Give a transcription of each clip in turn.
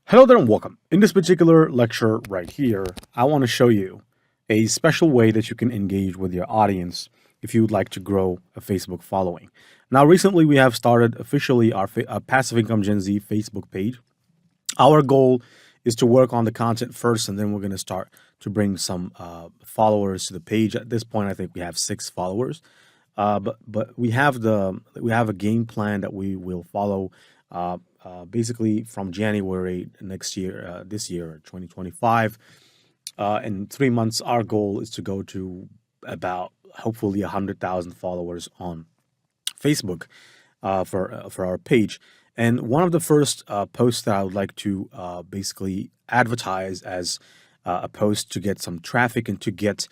Hello there and welcome. In this particular lecture right here, I want to show you a special way that you can engage with your audience if you would like to grow a Facebook following. Now, recently we have started officially our Passive Income Gen Z Facebook page. Our goal is to work on the content first, and then we're going to start to bring some followers to the page. At this point, I think we have 6 followers, but we have a game plan that we will follow. Basically from January next year, this year, 2025. In 3 months, our goal is to go to about hopefully 100,000 followers on Facebook for our page. And one of the first posts that I would like to basically advertise as a post to get some traffic and to get,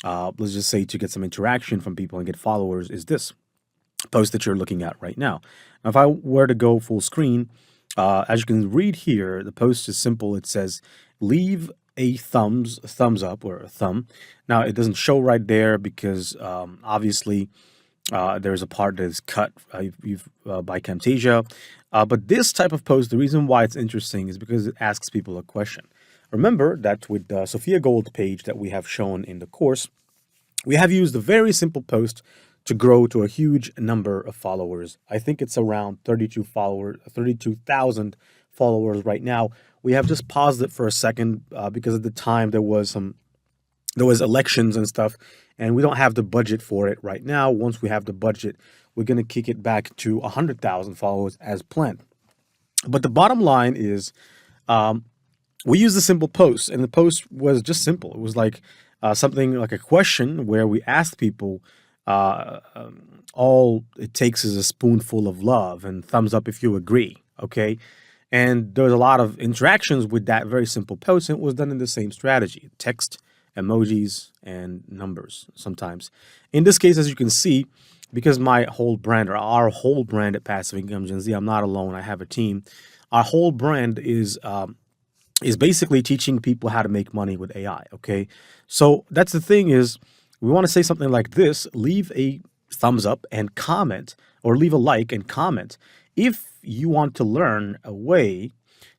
let's just say, to get some interaction from people and get followers is this post that you're looking at right now. Now, if I were to go full screen, as you can read here, the post is simple. It says, leave a thumbs up or a thumb. Now, it doesn't show right there because obviously there's a part that is cut by Camtasia. But this type of post, the reason why it's interesting is because it asks people a question. Remember that with the Sophia Gold page that we have shown in the course, we have used a very simple post to grow to a huge number of followers. I think it's around 32,000 followers right now. We have just paused it for a second because at the time there was elections and stuff, and we don't have the budget for it right now. Once we have the budget, we're going to kick it back to 100,000 followers as planned. But the bottom line is we used a simple post, and the post was just simple. It was like something like a question where we asked people, all it takes is a spoonful of love and thumbs up if you agree, okay? And there's a lot of interactions with that very simple post, and it was done in the same strategy: text, emojis, and numbers sometimes. In this case, as you can see, because my whole brand, or our whole brand at Passive Income Gen Z, I'm not alone, I have a team. Our whole brand is basically teaching people how to make money with AI, okay? So that's the thing is, we want to say something like this: leave a thumbs up and comment, or leave a like and comment if you want to learn a way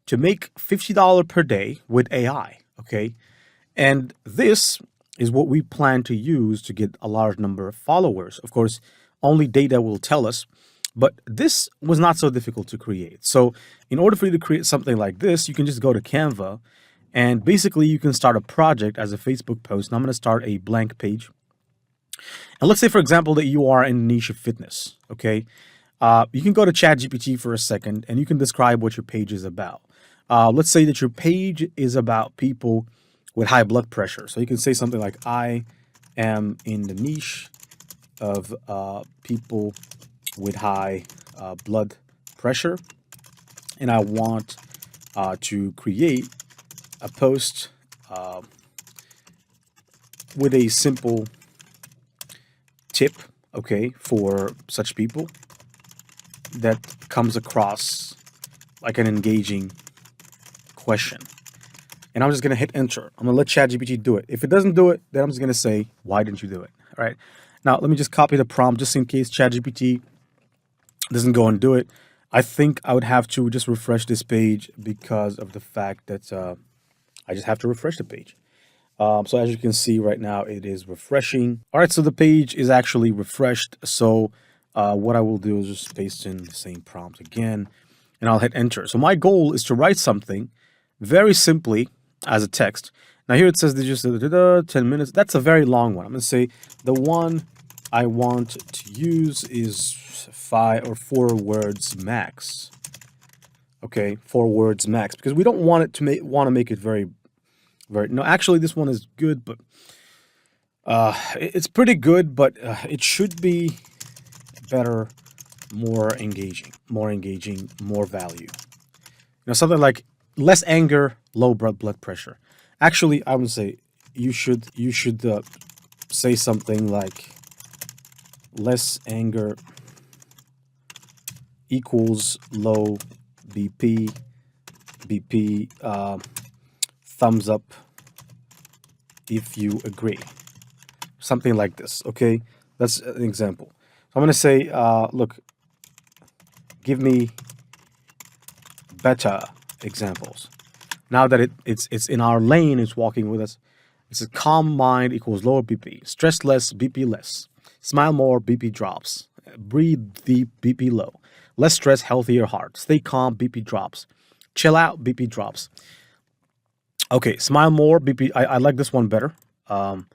to make $50 per day with AI, okay? And this is what we plan to use to get a large number of followers. Of course, only data will tell us, but this was not so difficult to create. So in order for you to create something like this, you can just go to Canva, and basically you can start a project as a Facebook post. And I'm going to start a blank page. And let's say, for example, that you are in the niche of fitness, okay? You can go to ChatGPT for a second, and you can describe what your page is about. Let's say that your page is about people with high blood pressure. So you can say something like, I am in the niche of people with high blood pressure, and I want to create a post with a simple tip, okay, for such people that comes across like an engaging question. And I'm just going to hit enter. I'm going to let ChatGPT do it. If it doesn't do it, then I'm just going to say, why didn't you do it? All right. Now, let me just copy the prompt just in case ChatGPT doesn't go and do it. I think I would have to just refresh this page because of the fact that I just have to refresh the page. So as you can see right now, it is refreshing. All right, so the page is actually refreshed. So what I will do is just paste in the same prompt again, and I'll hit enter. So my goal is to write something very simply as a text. Now here it says that just 10 minutes. That's a very long one. I'm going to say the one I want to use is 5 or 4 words max. Okay, 4 words max, because we don't want it to make it very. No, actually, this one is good, but it's pretty good, but it should be better, more engaging, more value. Something like less anger, low blood pressure. Actually, I would say you should say something like less anger equals low BP, thumbs up if you agree. Something like this, okay? That's an example. So I'm going to say, look, give me better examples. Now that it's in our lane, it's walking with us. It's a calm mind equals lower BP. Stress less, BP less. Smile more, BP drops. Breathe deep, BP low. Less stress, healthier heart. Stay calm, BP drops. Chill out, BP drops. Okay, smile more, BP. I like this one better. And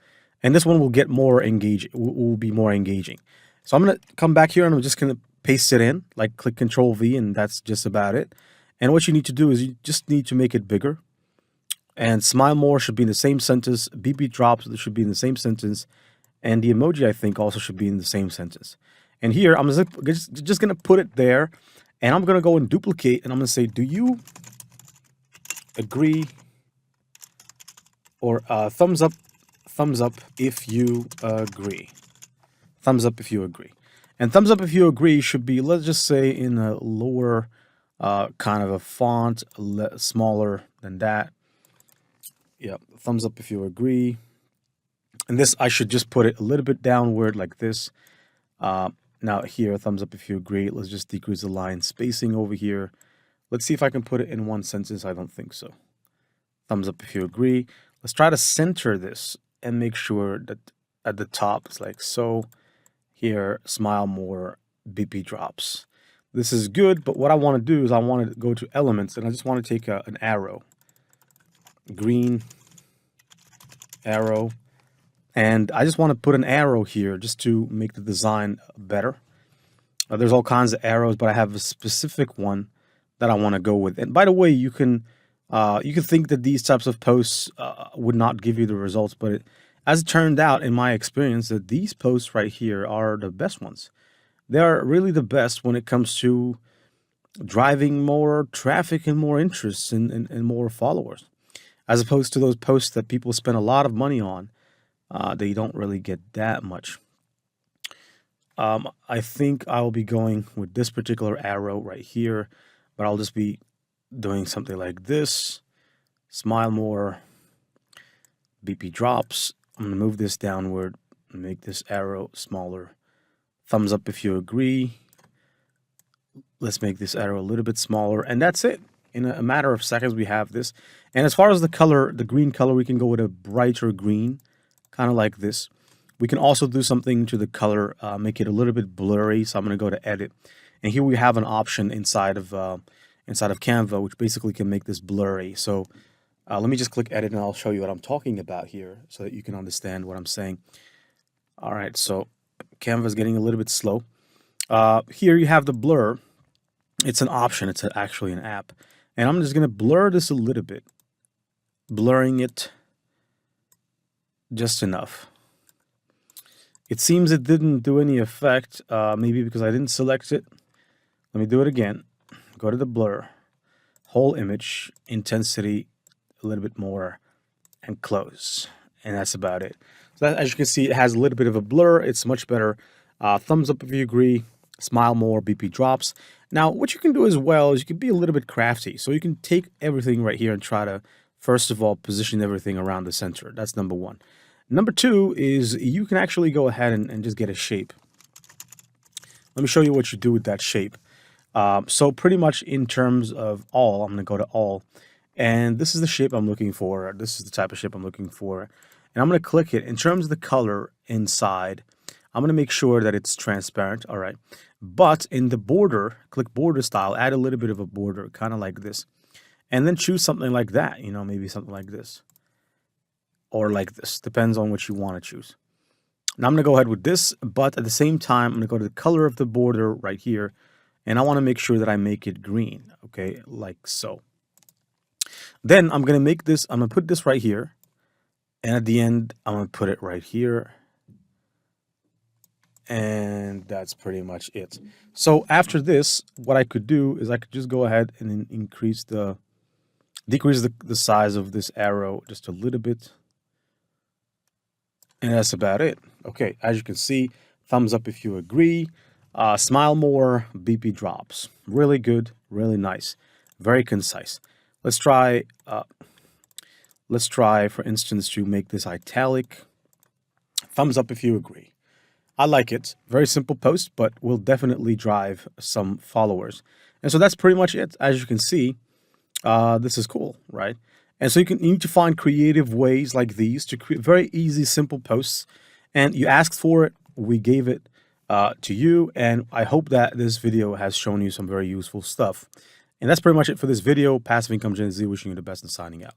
this one will get more engaging, will be more engaging. So I'm going to come back here and I'm just going to paste it in, like click Control V, and that's just about it. And what you need to do is you just need to make it bigger. And smile more should be in the same sentence. BP drops should be in the same sentence. And the emoji, I think, also should be in the same sentence. And here, I'm just going to put it there. And I'm going to go and duplicate. And I'm going to say, do you agree? Or thumbs up if you agree. Thumbs up if you agree. And thumbs up if you agree should be, let's just say, in a lower kind of a font, smaller than that. Yeah, thumbs up if you agree. And this, I should just put it a little bit downward like this. Now here, thumbs up if you agree. Let's just decrease the line spacing over here. Let's see if I can put it in one sentence. I don't think so. Thumbs up if you agree. Let's try to center this and make sure that at the top it's like so. Here, smile more, BP drops. This is good, but what I want to do is I want to go to elements and I just want to take an arrow. Green arrow. And I just want to put an arrow here just to make the design better. There's all kinds of arrows, but I have a specific one that I want to go with. And by the way, you can think that these types of posts would not give you the results, but as it turned out, in my experience, that these posts right here are the best ones. They are really the best when it comes to driving more traffic and more interest and more followers, as opposed to those posts that people spend a lot of money on. They don't really get that much. I think I'll be going with this particular arrow right here, but I'll just be doing something like this. Smile more, BP drops. I'm going to move this downward and make this arrow smaller. Thumbs up if you agree. Let's make this arrow a little bit smaller, and that's it. In a matter of seconds, we have this. And as far as the color, the green color, we can go with a brighter green, kind of like this. We can also do something to the color, make it a little bit blurry. So I'm going to go to Edit, and here we have an option inside of Canva, which basically can make this blurry. So let me just click Edit, and I'll show you what I'm talking about here, so that you can understand what I'm saying. All right, so Canva is getting a little bit slow. Here you have the blur. It's an option. It's actually an app. And I'm just going to blur this a little bit. Blurring it just enough. It seems it didn't do any effect, maybe because I didn't select it. Let me do it again. Go to the blur. Whole image, intensity, a little bit more, and close. And that's about it. So that, as you can see, it has a little bit of a blur. It's much better. Thumbs up if you agree. Smile more, BP drops. Now, what you can do as well is you can be a little bit crafty. So you can take everything right here and try to, first of all, position everything around the center. That's number one. Number two is you can actually go ahead and just get a shape. Let me show you what you do with that shape. So pretty much in terms of all, I'm going to go to all. And this is the shape I'm looking for. This is the type of shape I'm looking for. And I'm going to click it. In terms of the color inside, I'm going to make sure that it's transparent. All right. But in the border, click border style, add a little bit of a border, kind of like this. And then choose something like that, you know, maybe something like this. Or like this, depends on what you want to choose. Now I'm going to go ahead with this, but at the same time, I'm going to go to the color of the border right here. And I want to make sure that I make it green, okay, like so. Then I'm going to make this, I'm going to put this right here. And at the end, I'm going to put it right here. And that's pretty much it. So after this, what I could do is I could just go ahead and decrease the size of this arrow just a little bit. And that's about it. Okay, as you can see, thumbs up if you agree. Smile more, BP drops. Really good, really nice, very concise. Let's try, for instance, to make this italic. Thumbs up if you agree. I like it. Very simple post, but will definitely drive some followers. And so that's pretty much it. As you can see, this is cool, right? And so you need to find creative ways like these to create very easy, simple posts. And you asked for it, we gave it to you. And I hope that this video has shown you some very useful stuff. And that's pretty much it for this video. Passive Income Gen Z, wishing you the best and signing out.